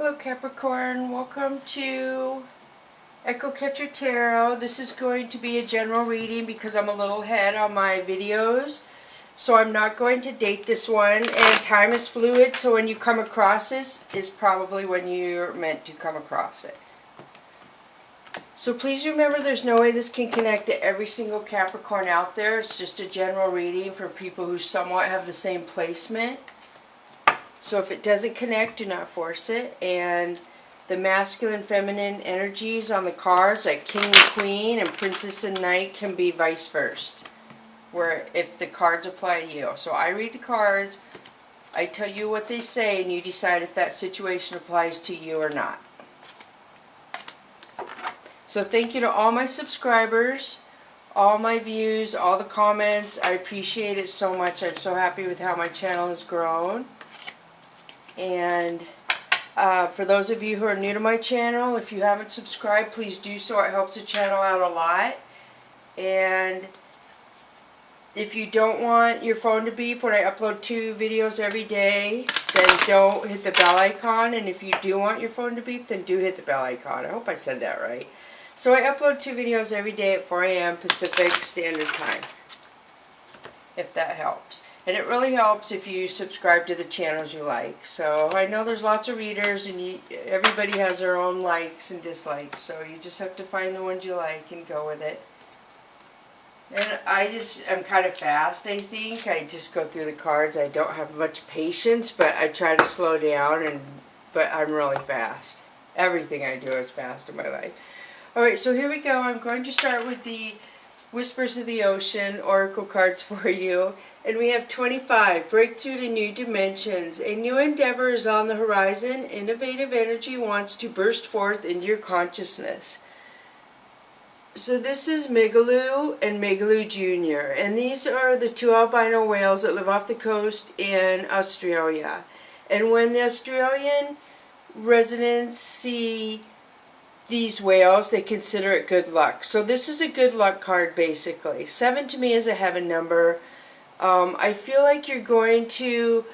Hello Capricorn, welcome to Echo Catcher Tarot. This is going to be a general reading because I'm a little ahead on my videos. So I'm not going to date this one, and time is fluid, so when you come across this is probably when you're meant to come across it. So please remember there's no way this can connect to every single Capricorn out there. It's just a general reading for people who somewhat have the same placement. So if it doesn't connect, do not force it. And the masculine, feminine energies on the cards, like King and Queen and Princess and Knight, can be vice versa, where if the cards apply to you. So I read the cards, I tell you what they say, and you decide if that situation applies to you or not. So thank you to all my subscribers, all my views, all the comments. I appreciate it so much. I'm so happy with how my channel has grown. And for those of you who are new to my channel, if you haven't subscribed, please do so. It helps the channel out a lot. And if you don't want your phone to beep when I upload 2 videos every day, then don't hit the bell icon. And if you do want your phone to beep, then do hit the bell icon. I hope I said that right. So I upload 2 videos every day at 4 a.m. Pacific Standard Time, if that helps. And it really helps if you subscribe to the channels you like. So I know there's lots of readers, and everybody has their own likes and dislikes. So you just have to find the ones you like and go with it. And I'm kind of fast, I think. I just go through the cards. I don't have much patience, but I try to slow down, but I'm really fast. Everything I do is fast in my life. Alright, so here we go. I'm going to start with the Whispers of the Ocean Oracle cards for you. And we have 25, breakthrough to new dimensions. A new endeavor is on the horizon. Innovative energy wants to burst forth into your consciousness. So this is Migaloo and Migaloo Jr. And these are the 2 albino whales that live off the coast in Australia. And when the Australian residents see these whales, they consider it good luck. So this is a good luck card, basically. 7 to me is a heaven number. I feel like you're going to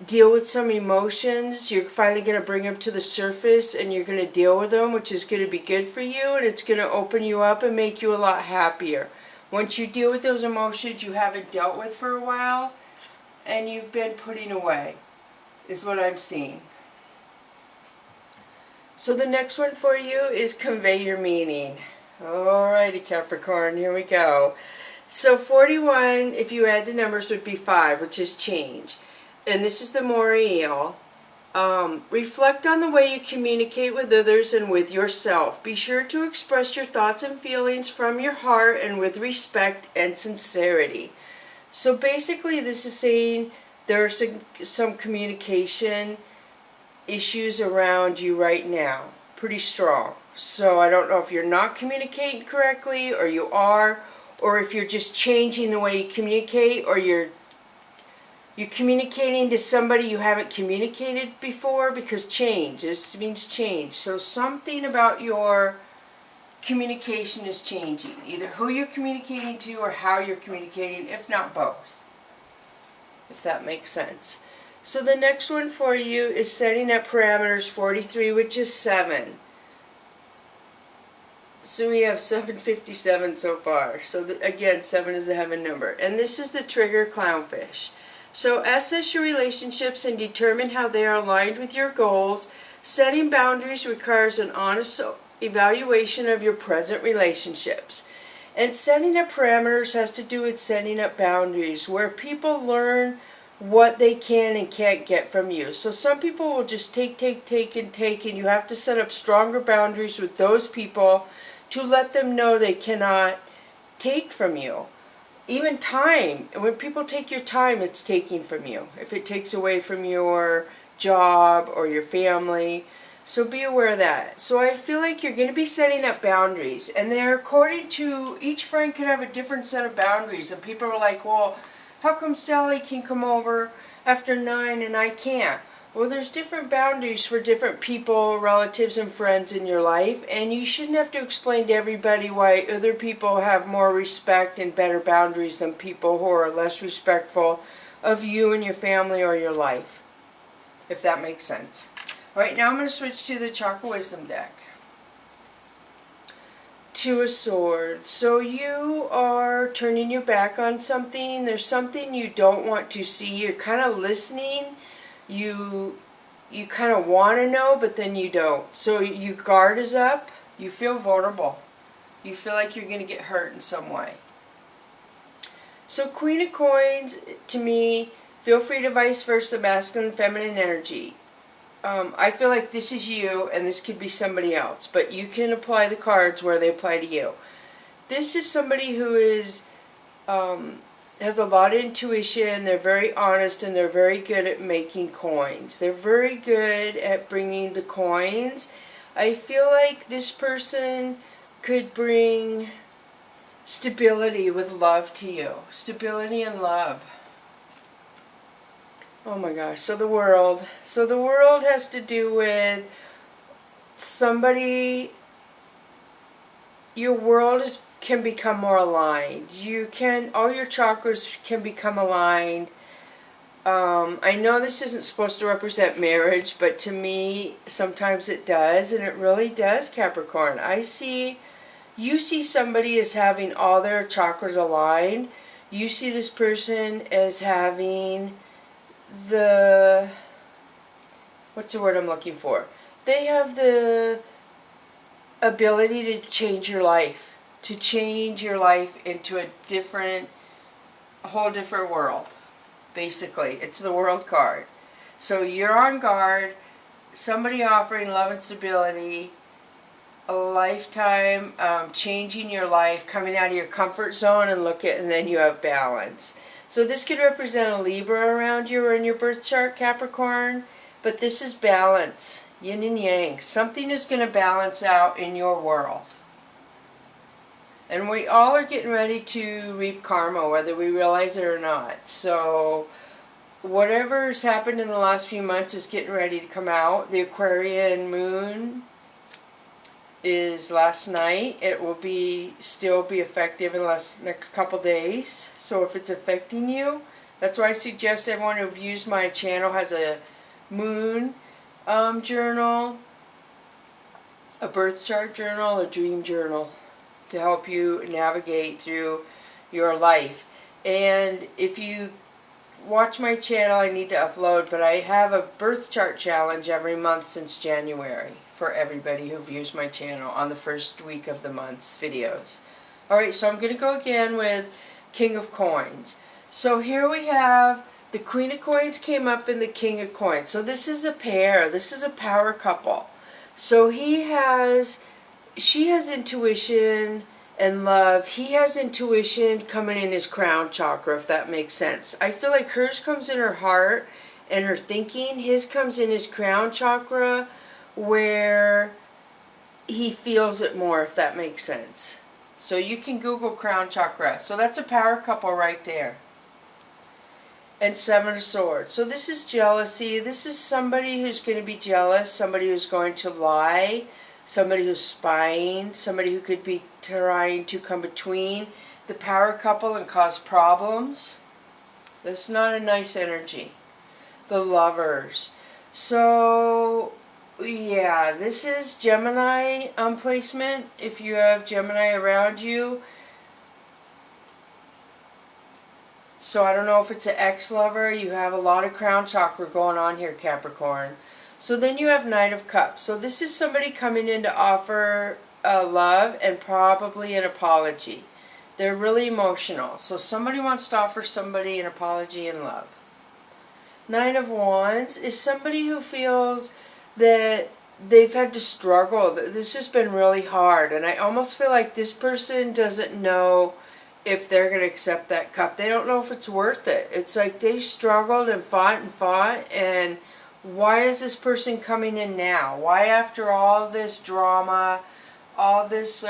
deal with some emotions. You're finally going to bring them to the surface, and you're going to deal with them, which is going to be good for you, and it's going to open you up and make you a lot happier. Once you deal with those emotions you haven't dealt with for a while, and you've been putting away, is what I'm seeing. So the next one for you is convey your meaning. Alrighty, Capricorn, here we go. So 41, if you add the numbers, would be 5, which is change. And this is the Moriel. Reflect on the way you communicate with others and with yourself. Be sure to express your thoughts and feelings from your heart and with respect and sincerity. So basically this is saying there are some communication issues around you right now. Pretty strong. So I don't know if you're not communicating correctly, or you are, or if you're just changing the way you communicate, or you're communicating to somebody you haven't communicated before, because change, this means change. So something about your communication is changing. Either who you're communicating to or how you're communicating, if not both. If that makes sense. So the next one for you is setting up parameters, 43, which is 7. So we have 757 so far. So again, 7 is the heaven number. And this is the trigger clownfish. So assess your relationships and determine how they are aligned with your goals. Setting boundaries requires an honest evaluation of your present relationships. And setting up parameters has to do with setting up boundaries, where people learn what they can and can't get from you. So some people will just take, and you have to set up stronger boundaries with those people to let them know they cannot take from you. Even time. When people take your time, it's taking from you. If it takes away from your job or your family. So be aware of that. So I feel like you're going to be setting up boundaries. And they're according to, each friend could have a different set of boundaries. And people are like, well, how come Sally can come over after 9 and I can't? Well, there's different boundaries for different people, relatives, and friends in your life, and you shouldn't have to explain to everybody why other people have more respect and better boundaries than people who are less respectful of you and your family or your life, if that makes sense. Alright, now I'm going to switch to the Chakra Wisdom deck. Two of Swords. So you are turning your back on something. There's something you don't want to see. You're kind of listening. You kind of want to know, but then you don't. So your guard is up. You feel vulnerable. You feel like you're going to get hurt in some way. So Queen of Coins, to me, feel free to vice versa, masculine and feminine energy. I feel like this is you, and this could be somebody else, but you can apply the cards where they apply to you. This is somebody who is has a lot of intuition. They're very honest, and they're very good at making coins. They're very good at bringing the coins. I feel like this person could bring stability with love to you. Stability and love. Oh my gosh, so the world. So the world has to do with somebody, your world can become more aligned. All your chakras can become aligned. I know this isn't supposed to represent marriage, but to me, sometimes it does, and it really does, Capricorn. You see somebody as having all their chakras aligned. You see this person as having what's the word I'm looking for? They have the ability to change your life. To change your life into a whole different world. Basically, it's the World card. So you're on guard, somebody offering love and stability, a lifetime, changing your life, coming out of your comfort zone, and then you have balance. So this could represent a Libra around you or in your birth chart, Capricorn, but this is balance, yin and yang. Something is going to balance out in your world. And we all are getting ready to reap karma, whether we realize it or not. So whatever has happened in the last few months is getting ready to come out. The Aquarian moon is last night. It will still be effective in the next couple days. So if it's affecting you, that's why I suggest everyone who views my channel has a moon journal, a birth chart journal, a dream journal to help you navigate through your life. And if you watch my channel, I need to upload, but I have a birth chart challenge every month since January for everybody who views my channel on the first week of the month's videos. Alright, so I'm going to go again with King of Coins. So here we have the Queen of Coins came up in the King of Coins. So this is a pair. This is a power couple. So she has intuition and love. He has intuition coming in his crown chakra, if that makes sense. I feel like hers comes in her heart and her thinking. His comes in his crown chakra where he feels it more, if that makes sense. So you can Google crown chakra. So that's a power couple right there. And Seven of Swords. So this is jealousy. This is somebody who's going to be jealous, somebody who's going to lie, somebody who's spying, somebody who could be trying to come between the power couple and cause problems. That's not a nice energy. The Lovers. So yeah, this is Gemini placement. If you have Gemini around you. So I don't know if it's an ex-lover. You have a lot of crown chakra going on here, Capricorn. So then you have Knight of Cups. So this is somebody coming in to offer love and probably an apology. They're really emotional. So somebody wants to offer somebody an apology and love. Nine of Wands is somebody who feels that they've had to struggle. This has been really hard. And I almost feel like this person doesn't know if they're going to accept that cup. They don't know if it's worth it. It's like they've struggled and fought, and why is this person coming in now? Why, after all this drama, all this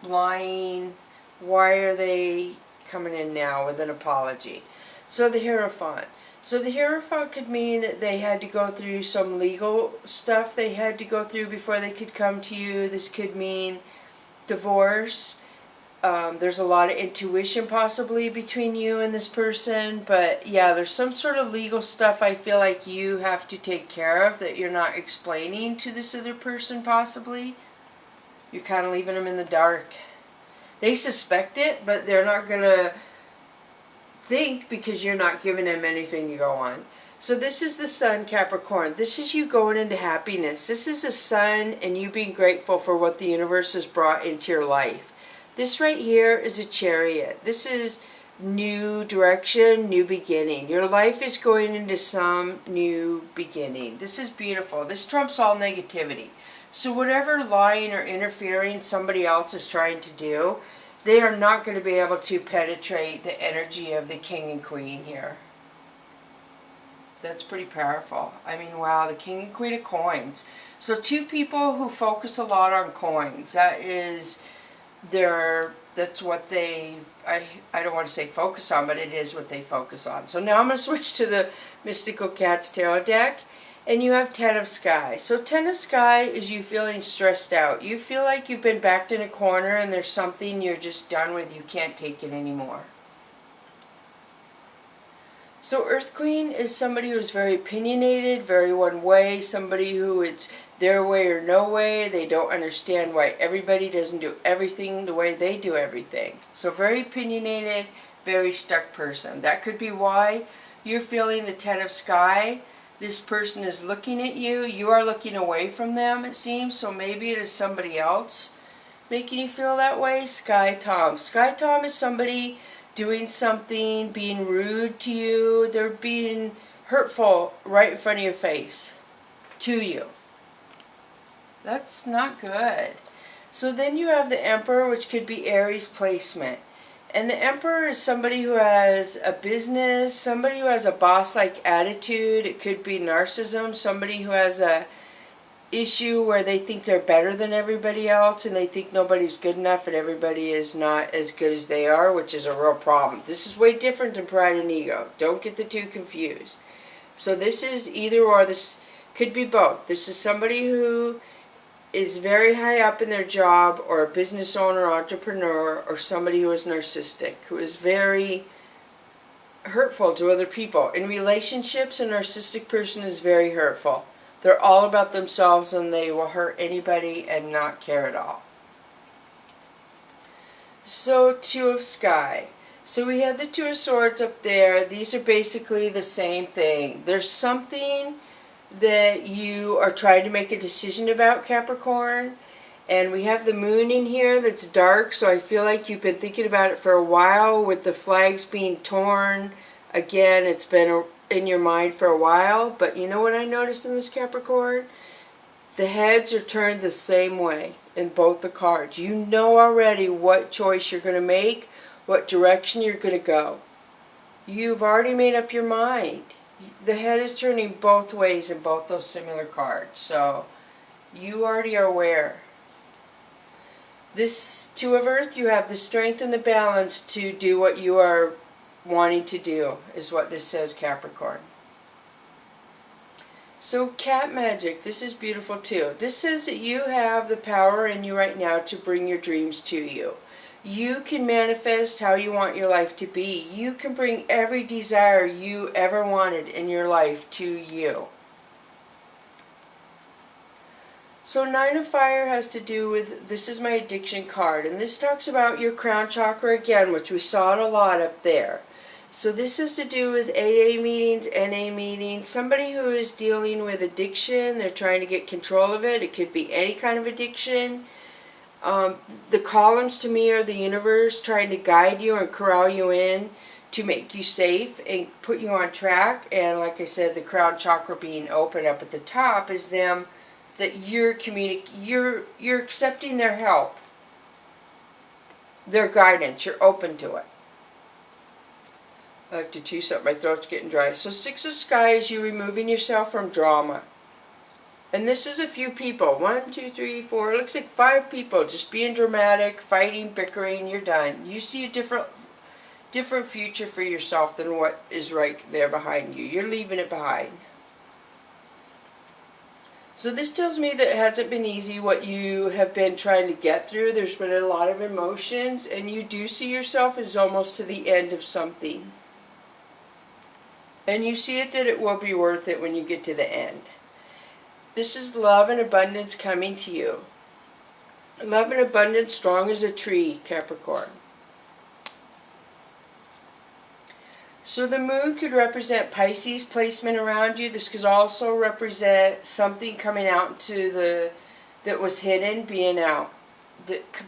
lying, why are they coming in now with an apology? So the Hierophant. So the Hierophant could mean that they had to go through some legal stuff they had to go through before they could come to you. This could mean divorce. There's a lot of intuition possibly between you and this person, but yeah, there's some sort of legal stuff I feel like you have to take care of that you're not explaining to this other person possibly. You're kind of leaving them in the dark. They suspect it, but they're not going to think because you're not giving them anything to go on. So this is the Sun, Capricorn. This is you going into happiness. This is the Sun and you being grateful for what the universe has brought into your life. This right here is a Chariot. This is new direction, new beginning. Your life is going into some new beginning. This is beautiful. This trumps all negativity. So whatever lying or interfering somebody else is trying to do, they are not going to be able to penetrate the energy of the King and Queen here. That's pretty powerful. I mean, wow, the King and Queen of Coins. So two people who focus a lot on coins. That is that's what they, I don't want to say focus on, but it is what they focus on. So now I'm going to switch to the Mystical Cat's Tarot deck. And you have Ten of Sky. So Ten of Sky is you feeling stressed out. You feel like you've been backed in a corner and there's something you're just done with. You can't take it anymore. So Earth Queen is somebody who's very opinionated, very one way, somebody who it's their way or no way. They don't understand why everybody doesn't do everything the way they do everything. So very opinionated, very stuck person. That could be why you're feeling the Ten of Sky. This person is looking at you. You are looking away from them, it seems. So maybe it is somebody else making you feel that way. Sky Tom. Sky Tom is somebody doing something, being rude to you. They're being hurtful right in front of your face to you. That's not good. So then you have the Emperor, which could be Aries placement. And the Emperor is somebody who has a business, somebody who has a boss-like attitude. It could be narcissism, somebody who has a issue where they think they're better than everybody else and they think nobody's good enough and everybody is not as good as they are, which is a real problem. This is way different than pride and ego. Don't get the two confused. So this is either or. This could be both. This is somebody who is very high up in their job, or a business owner, entrepreneur, or somebody who is narcissistic, who is very hurtful to other people. In relationships, a narcissistic person is very hurtful. They're all about themselves and they will hurt anybody and not care at all. So, Two of Sky. So we had the Two of Swords up there. These are basically the same thing. There's something that you are trying to make a decision about, Capricorn, and we have the Moon in here that's dark, so I feel like you've been thinking about it for a while. With the flags being torn again, it's been in your mind for a while. But you know what I noticed in this, Capricorn? The heads are turned the same way in both the cards. You know already what choice you're going to make, what direction you're going to go. You've already made up your mind. The head is turning both ways in both those similar cards, so you already are aware. This Two of Earth, you have the strength and the balance to do what you are wanting to do, is what this says, Capricorn. So cat magic, this is beautiful too. This says that you have the power in you right now to bring your dreams to you. You can manifest how you want your life to be. You can bring every desire you ever wanted in your life to you. So Nine of Fire has to do with, this is my addiction card, and this talks about your crown chakra again, which we saw it a lot up there. So this has to do with AA meetings, NA meetings, somebody who is dealing with addiction. They're trying to get control of it. It could be any kind of addiction. The columns to me are the universe trying to guide you and corral you in to make you safe and put you on track. And like I said, the crown chakra being open up at the top is them that you're accepting their help, their guidance. You're open to it. I have to chew something. My throat's getting dry. So Six of Sky is you removing yourself from drama. And this is a few people. 1, 2, 3, 4. It looks like 5 people just being dramatic, fighting, bickering. You're done. You see a different future for yourself than what is right there behind you. You're leaving it behind. So this tells me that it hasn't been easy what you have been trying to get through. There's been a lot of emotions, and you do see yourself as almost to the end of something. And you see it that it will be worth it when you get to the end. This is love and abundance coming to you. Love and abundance strong as a tree, Capricorn. So the moon could represent Pisces placement around you. This could also represent something coming out into that was hidden, being out,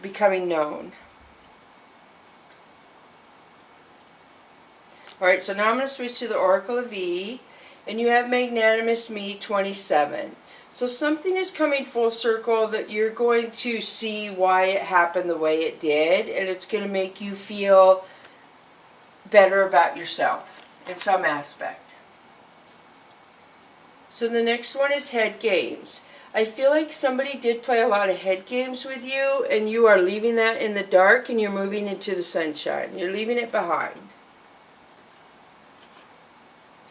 becoming known. Alright, so now I'm going to switch to the Oracle of E, and you have Magnanimous Me 27. So something is coming full circle that you're going to see why it happened the way it did, and it's going to make you feel better about yourself in some aspect. So the next one is head games. I feel like somebody did play a lot of head games with you, and you are leaving that in the dark and you're moving into the sunshine. You're leaving it behind.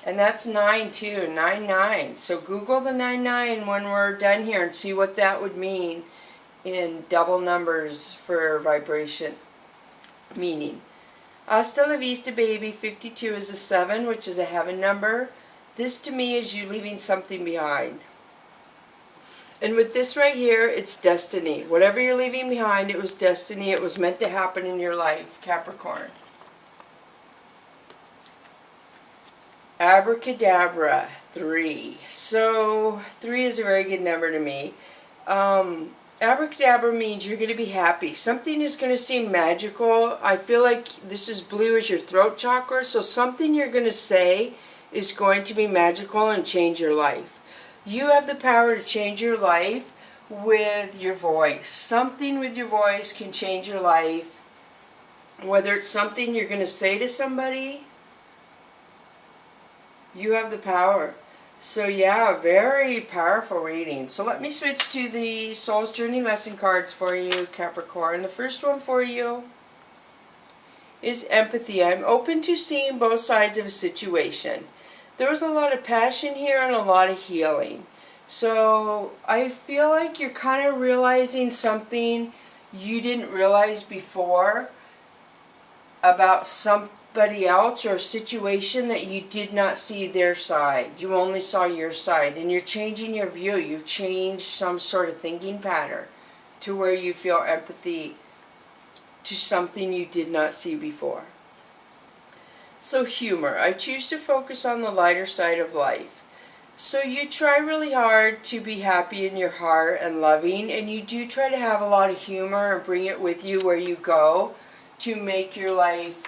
And that's 9 too, 99. So Google the 99 when we're done here and see what that would mean in double numbers for vibration meaning. Hasta la vista, baby. 52 is a 7, which is a heaven number. This to me is you leaving something behind. And with this right here, it's destiny. Whatever you're leaving behind, it was destiny. It was meant to happen in your life, Capricorn. Abracadabra, 3. So 3 is a very good number to me. Abracadabra means you're going to be happy. Something is going to seem magical. I feel like this is blue as your throat chakra, so something you're going to say is going to be magical and change your life. You have the power to change your life with your voice. Something with your voice can change your life. Whether it's something you're going to say to somebody, you have the power. So yeah, very powerful reading. So let me switch to the Soul's Journey lesson cards for you, Capricorn. The first one for you is empathy. I'm open to seeing both sides of a situation. There was a lot of passion here and a lot of healing. So I feel like you're kind of realizing something you didn't realize before about somebody else or a situation that you did not see their side. You only saw your side, and you're changing your view. You've changed some sort of thinking pattern to where you feel empathy to something you did not see before. So humor. I choose to focus on the lighter side of life. So you try really hard to be happy in your heart and loving, and you do try to have a lot of humor and bring it with you where you go to make your life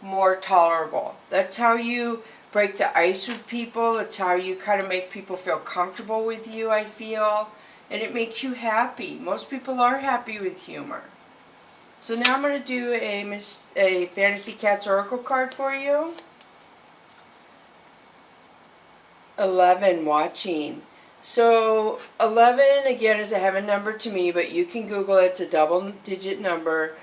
more tolerable. That's how you break the ice with people. It's how you kind of make people feel comfortable with you, I feel. And it makes you happy. Most people are happy with humor. So now I'm going to do a Fantasy Cats Oracle card for you. 11, watching. So 11 again is a heaven number to me, but you can Google it. It's a double digit number.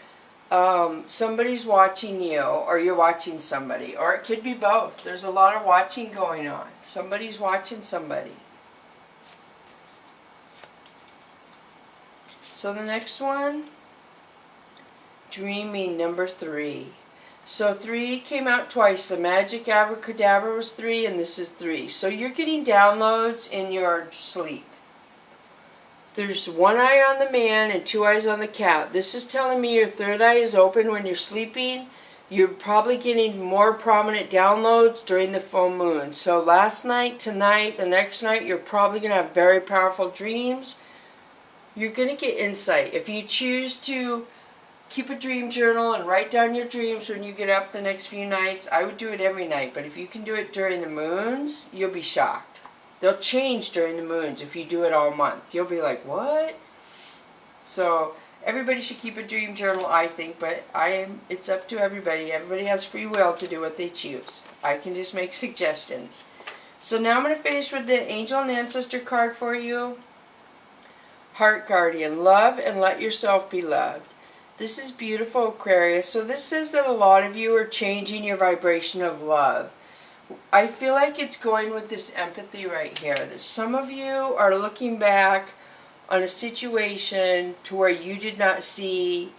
Somebody's watching you, or you're watching somebody, or it could be both. There's a lot of watching going on. Somebody's watching somebody. So the next one, dreaming, number 3. So 3 came out twice. The magic abracadabra was 3, and this is 3. So you're getting downloads in your sleep. There's one eye on the man and 2 eyes on the cat. This is telling me your third eye is open when you're sleeping. You're probably getting more prominent downloads during the full moon. So last night, tonight, the next night, you're probably going to have very powerful dreams. You're going to get insight. If you choose to keep a dream journal and write down your dreams when you get up the next few nights, I would do it every night. But if you can do it during the moons, you'll be shocked. They'll change during the moons if you do it all month. You'll be like, what? So everybody should keep a dream journal, I think, but it's up to everybody. Everybody has free will to do what they choose. I can just make suggestions. So now I'm going to finish with the Angel and Ancestor card for you. Heart Guardian, love and let yourself be loved. This is beautiful, Aquarius. So this says that a lot of you are changing your vibration of love. I feel like it's going with this empathy right here. That some of you are looking back on a situation to where you did not see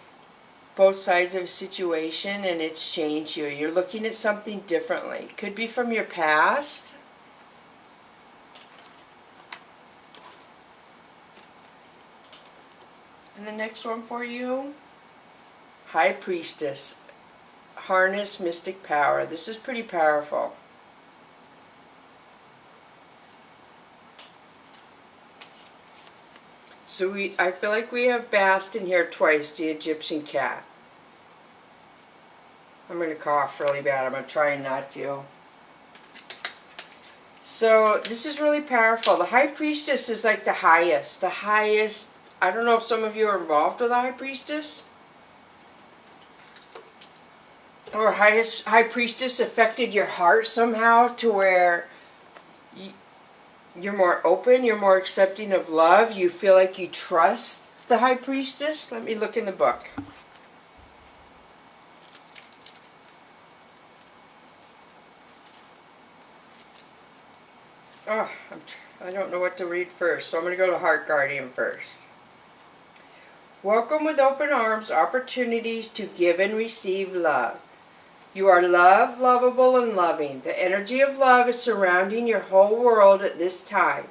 both sides of a situation and it's changed you. You're looking at something differently. Could be from your past. And the next one for you, High Priestess. Harness mystic power. This is pretty powerful. So I feel like we have Bast in here twice, the Egyptian cat. I'm going to cough really bad. I'm going to try not to. So this is really powerful. The High Priestess is like the highest. I don't know if some of you are involved with the High Priestess. Or High Priestess affected your heart somehow to where you're more open, you're more accepting of love, you feel like you trust the High Priestess. Let me look in the book. Oh, I don't know what to read first, so I'm going to go to Heart Guardian first. Welcome with open arms opportunities to give and receive love. You are loved, lovable, and loving. The energy of love is surrounding your whole world at this time.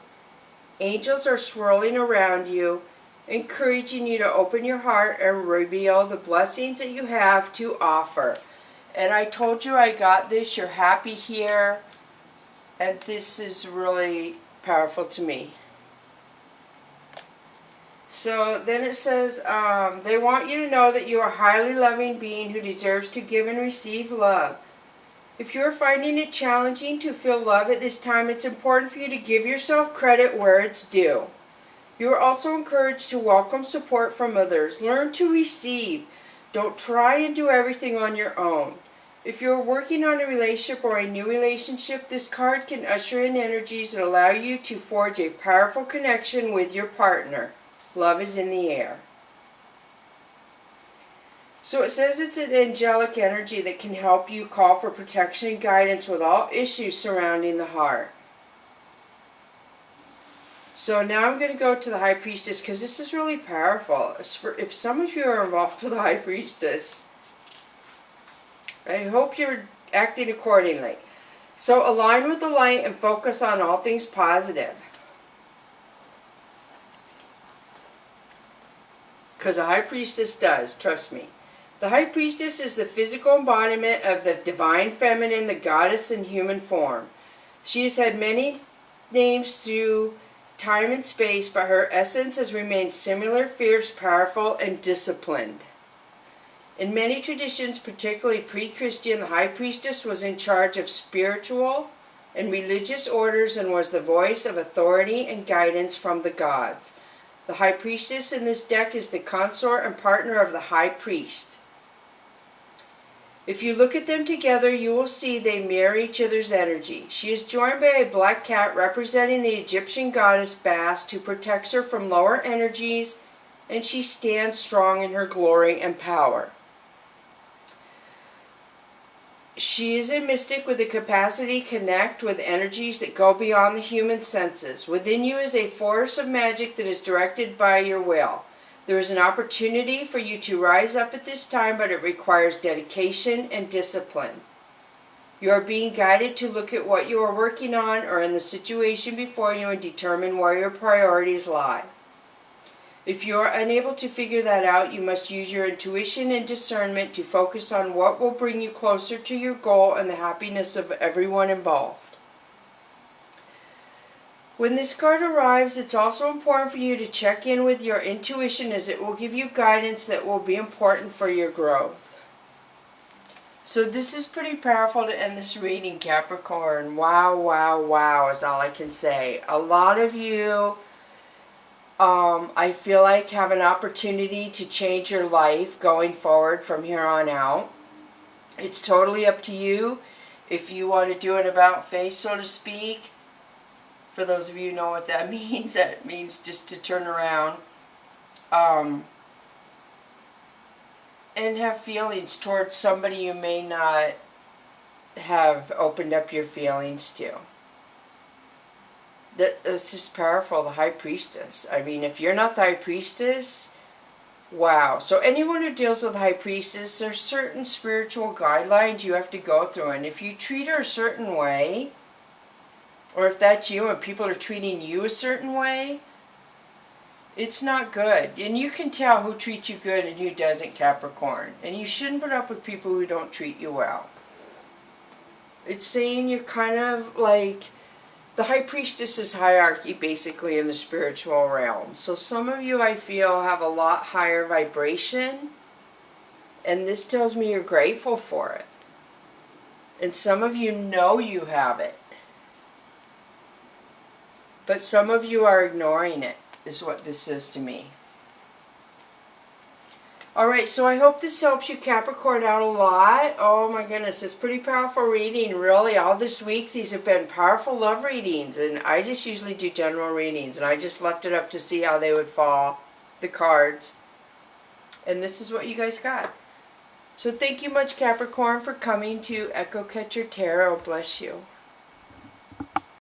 Angels are swirling around you, encouraging you to open your heart and reveal the blessings that you have to offer. And I told you I got this. You're happy here. And this is really powerful to me. So then it says, they want you to know that you are a highly loving being who deserves to give and receive love. If you are finding it challenging to feel love at this time, it's important for you to give yourself credit where it's due. You are also encouraged to welcome support from others. Learn to receive. Don't try and do everything on your own. If you are working on a relationship or a new relationship, this card can usher in energies that allow you to forge a powerful connection with your partner. Love is in the air. So it says it's an angelic energy that can help you call for protection and guidance with all issues surrounding the heart. So now I'm going to go to the High Priestess because this is really powerful. If some of you are involved with the High Priestess, I hope you're acting accordingly. So align with the light and focus on all things positive. Because the High Priestess does, trust me. The High Priestess is the physical embodiment of the divine feminine, the goddess in human form. She has had many names through time and space, but her essence has remained similar, fierce, powerful, and disciplined. In many traditions, particularly pre-Christian, the High Priestess was in charge of spiritual and religious orders and was the voice of authority and guidance from the gods. The High Priestess in this deck is the consort and partner of the High Priest. If you look at them together, you will see they mirror each other's energy. She is joined by a black cat representing the Egyptian goddess Bast, who protects her from lower energies, and she stands strong in her glory and power. She is a mystic with the capacity to connect with energies that go beyond the human senses. Within you is a force of magic that is directed by your will. There is an opportunity for you to rise up at this time, but it requires dedication and discipline. You are being guided to look at what you are working on or in the situation before you and determine where your priorities lie. If you are unable to figure that out, you must use your intuition and discernment to focus on what will bring you closer to your goal and the happiness of everyone involved. When this card arrives, it's also important for you to check in with your intuition, as it will give you guidance that will be important for your growth. So this is pretty powerful to end this reading, Capricorn. Wow, wow, wow is all I can say. A lot of you, I feel like, have an opportunity to change your life going forward from here on out. It's totally up to you if you want to do an about face, so to speak. For those of you who know what that means just to turn around and have feelings towards somebody you may not have opened up your feelings to. That's just powerful, the High Priestess. I mean, if you're not the High Priestess, wow. So anyone who deals with High Priestess, there's certain spiritual guidelines you have to go through. And if you treat her a certain way, or if that's you and people are treating you a certain way, it's not good. And you can tell who treats you good and who doesn't, Capricorn. And you shouldn't put up with people who don't treat you well. It's saying you're kind of like... The High Priestess is hierarchy, basically, in the spiritual realm. So some of you, I feel, have a lot higher vibration. And this tells me you're grateful for it. And some of you know you have it. But some of you are ignoring it, is what this says to me. Alright, so I hope this helps you, Capricorn, out a lot. Oh my goodness, it's pretty powerful reading, really. All this week, these have been powerful love readings. And I just usually do general readings. And I just left it up to see how they would fall, the cards. And this is what you guys got. So thank you much, Capricorn, for coming to Echo Catcher Tarot. Bless you.